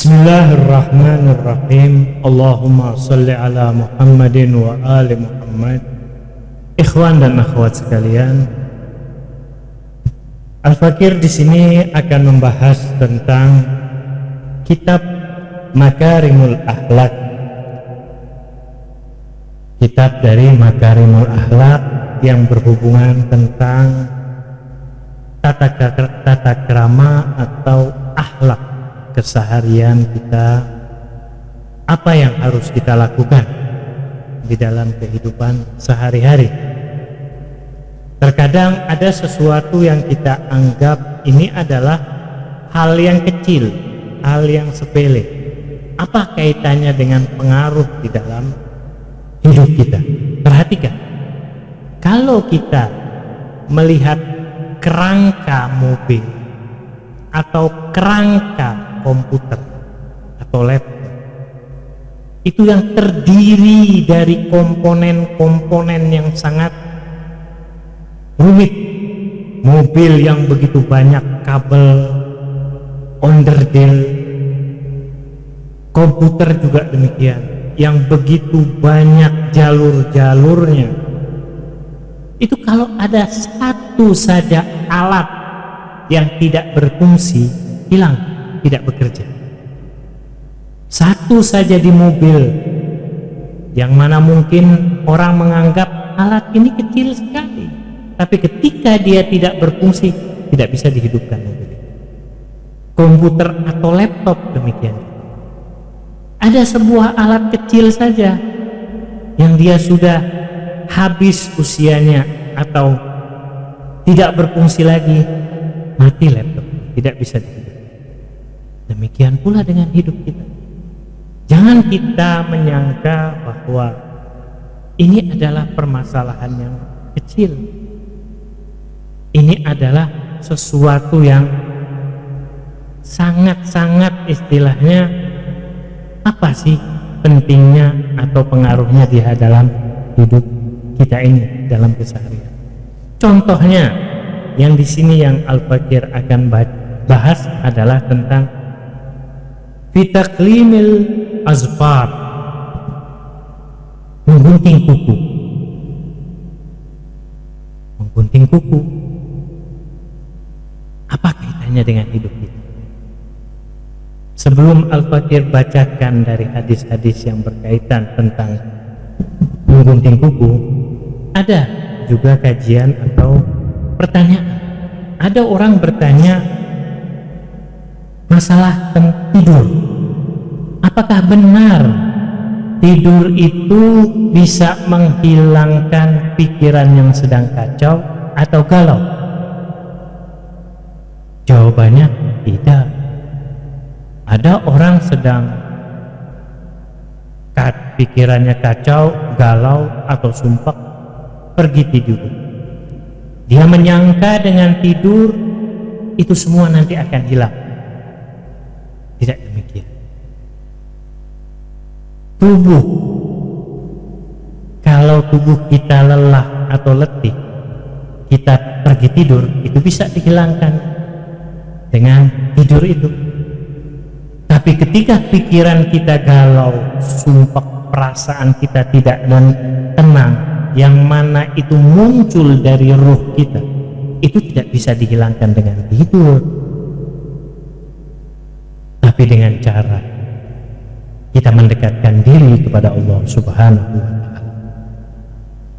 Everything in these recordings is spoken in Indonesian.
Bismillahirrahmanirrahim. Allahumma salli ala Muhammadin wa ali Muhammad. Ikhwan dan akhwat sekalian, Al-Fakir di sini akan membahas tentang kitab Makarimul Akhlak. Kitab dari Makarimul Akhlak yang berhubungan tentang tata krama atau akhlak keseharian kita, apa yang harus kita lakukan di dalam kehidupan sehari-hari. Terkadang ada sesuatu yang kita anggap ini adalah hal yang kecil, hal yang sepele. Apa kaitannya dengan pengaruh di dalam hidup kita? Perhatikan, kalau kita melihat kerangka mobil atau kerangka komputer atau laptop, itu yang terdiri dari komponen-komponen yang sangat rumit. Mobil yang begitu banyak kabel, onderdil, komputer juga demikian, yang begitu banyak jalur-jalurnya. Itu kalau ada satu saja alat yang tidak berfungsi, hilang, tidak bekerja. Satu saja di mobil, yang mana mungkin orang menganggap alat ini kecil sekali, tapi ketika dia tidak berfungsi, tidak bisa dihidupkan mobil. Komputer atau laptop demikian. Ada sebuah alat kecil saja yang dia sudah habis usianya atau tidak berfungsi lagi, mati laptop, tidak bisa dihidupkan. Demikian pula dengan hidup kita. Jangan kita menyangka bahwa ini adalah permasalahan yang kecil. Ini adalah sesuatu yang sangat-sangat, istilahnya, apa sih pentingnya atau pengaruhnya di dalam hidup kita ini, dalam keseharian. Contohnya yang di sini yang Al-Fakir akan bahas adalah tentang Fitaklimil azfar, menggunting kuku. Menggunting kuku, apa kaitannya dengan hidup kita? Sebelum Al-Fakir bacakan dari hadis-hadis yang berkaitan tentang menggunting kuku, ada juga kajian atau pertanyaan. Ada orang bertanya masalah tidur. Apakah benar tidur itu bisa menghilangkan pikiran yang sedang kacau atau galau? Jawabannya tidak. Ada orang sedang pikirannya kacau, galau atau sumpek, pergi tidur. Dia menyangka dengan tidur itu semua nanti akan hilang. Tidak demikian. Tubuh, kalau tubuh kita lelah atau letih, kita pergi tidur, itu bisa dihilangkan dengan tidur itu. Tapi ketika pikiran kita galau, sumpah, perasaan kita tidak tenang, yang mana itu muncul dari ruh kita, itu tidak bisa dihilangkan dengan tidur, tapi dengan cara kita mendekatkan diri kepada Allah Subhanahu wa Ta'ala.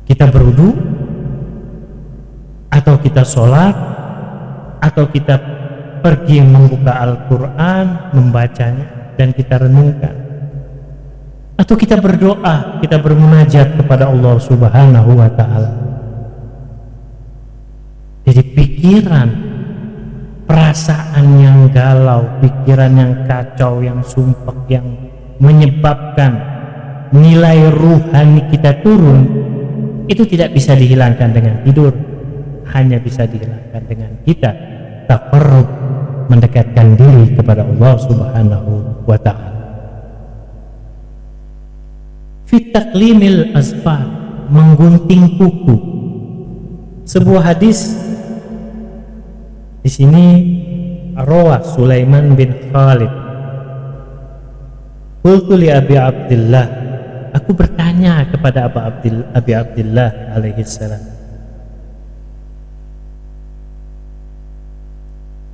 Kita berwudu, atau kita sholat, atau kita pergi membuka Al-Quran, membacanya dan kita renungkan, atau kita berdoa, kita bermunajat kepada Allah Subhanahu wa Ta'ala. Jadi pikiran, perasaan yang galau, pikiran yang kacau, yang sumpek, yang menyebabkan nilai ruhani kita turun, itu tidak bisa dihilangkan dengan tidur, hanya bisa dihilangkan dengan kita taqarrub, mendekatkan diri kepada Allah Subhanahu wa Ta'ala. Fitaklimil azfar, menggunting kuku. Sebuah hadis di sini Rawah Sulaiman bin Khalid Qultu li Abi Abdillah, aku bertanya kepada Abi Abdillah alaihi salam,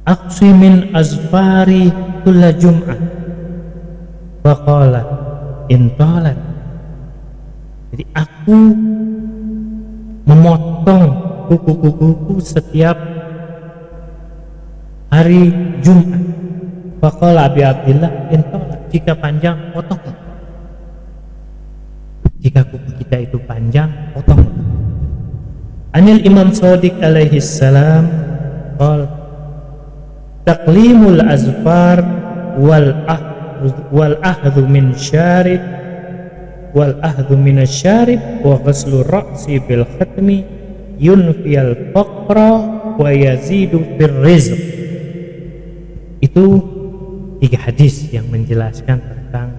aqsi min azfari kulla jum'ah, faqala intalat. Jadi aku memotong kuku-kukuku setiap hari Jumat. Faqala Abi Abdillah intalat, jika panjang potong, jika kuku kita itu panjang potong. Anil Imam Shadiq alaihi salam qala taqlimul azfar wal ahdhu min syarib wal ahdhu min syarib wa ghuslu ra'si bil khatmi yunfiyal faqra wa yazidu fir rizq. Itu 3 hadis yang menjelaskan tentang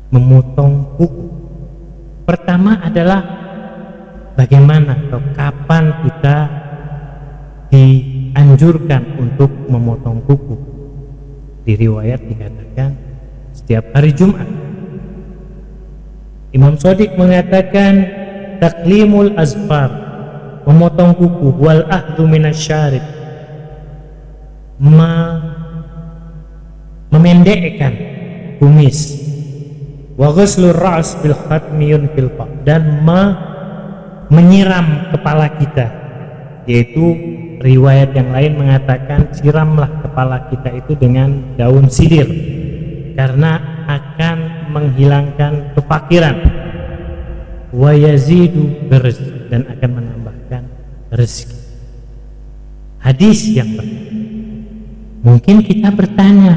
memotong kuku. Pertama adalah bagaimana atau kapan kita dianjurkan untuk memotong kuku. Di riwayat dikatakan setiap hari Jumat. Imam Shadiq mengatakan taklimul azfar, memotong kuku, wal ahdhu minasyarib, memendekkan kumis, wa ghuslur ra's bil khatmiyun fil fa, dan menyiram kepala kita, yaitu riwayat yang lain mengatakan siramlah kepala kita itu dengan daun sidir karena akan menghilangkan kefakiran, wa yazidu birrizq, dan akan menambahkan rezeki. Hadis yang pertama. Mungkin kita bertanya,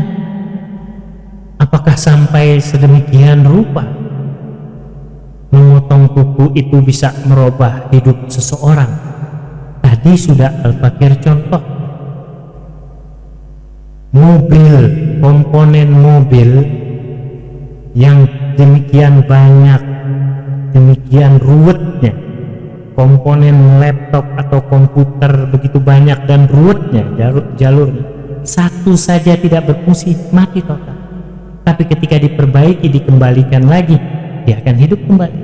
apakah sampai sedemikian rupa memotong kuku itu bisa merubah hidup seseorang? Tadi sudah Al-Fakir contoh. Mobil, komponen mobil yang demikian banyak, demikian ruwetnya, komponen laptop atau komputer begitu banyak dan ruwetnya jalurnya, satu saja tidak berfungsi, mati total. Tapi ketika diperbaiki, dikembalikan lagi, dia akan hidup kembali.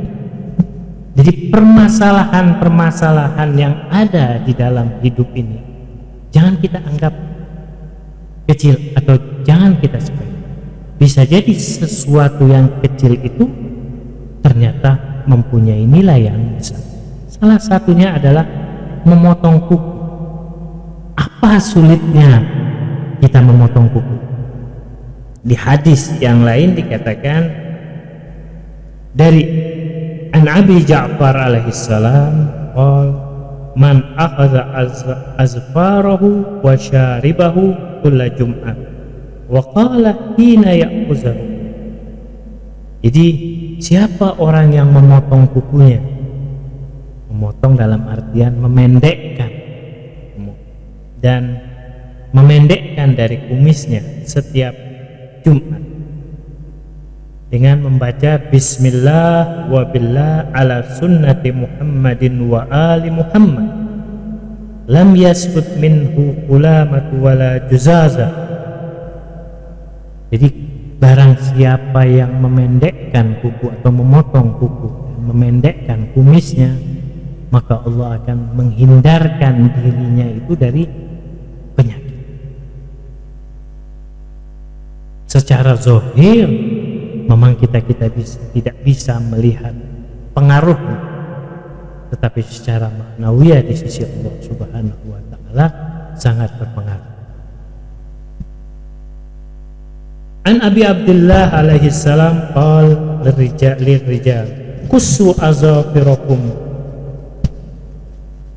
Jadi permasalahan-permasalahan yang ada di dalam hidup ini jangan kita anggap kecil atau jangan kita sepele. Bisa jadi sesuatu yang kecil itu ternyata mempunyai nilai yang besar. Salah satunya adalah memotong kuku. Apa sulitnya kita memotong kuku? Di hadis yang lain dikatakan dari An Abi Ja'far alaihi salam qala man akhadha azfarahu wa syaribahu kulla jum'ah wa qala hina ya'khuzahu. Jadi siapa orang yang memotong kukunya, memotong dalam artian memendekkan dan memendekkan dari kumisnya setiap Jumat dengan membaca Bismillah wa billah ala sunnati Muhammadin wa ali Muhammad, lam yasbut minhu ulamatu wala juzaza. Jadi barang siapa yang memendekkan kuku atau memotong kuku, memendekkan kumisnya, maka Allah akan menghindarkan dirinya itu dari penyakit. Secara zahir memang kita tidak bisa melihat pengaruhnya, tetapi secara maknawiyah di sisi Allah Subhanahu wa taala sangat berpengaruh. An Abi Abdillah alaihi salam qala lirijal qussu azafirakum,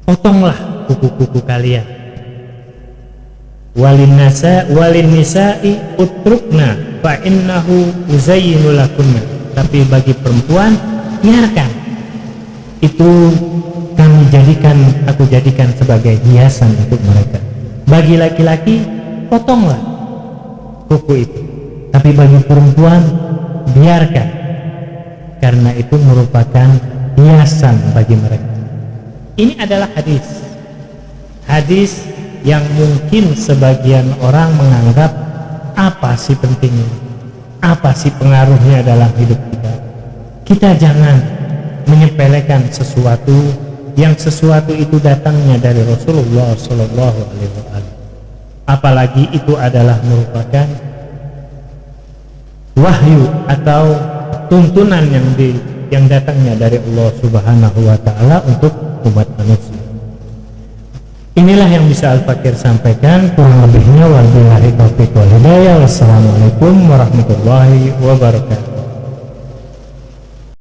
potonglah kuku-kuku kalian. Walin nisa'i utrukna fa innahu uzayyinu lakunna, tapi bagi perempuan biarkan, itu aku jadikan sebagai hiasan untuk mereka. Bagi laki-laki potonglah kuku itu, tapi bagi perempuan biarkan, karena itu merupakan hiasan bagi mereka. Ini adalah hadis yang mungkin sebagian orang menganggap apa sih pentingnya. apa sih pengaruhnya dalam hidup kita. Kita jangan menyepelekan sesuatu yang sesuatu itu datangnya dari Rasulullah Shallallahu Alaihi Wasallam, apalagi itu adalah merupakan wahyu atau tuntunan yang datangnya dari Allah Subhanahu Wa Taala untuk umat manusia. Inilah yang bisa Al-Fakir sampaikan, kurang lebihnya wabillahi taufiq wal hidayah. Wassalamualaikum warahmatullahi wabarakatuh.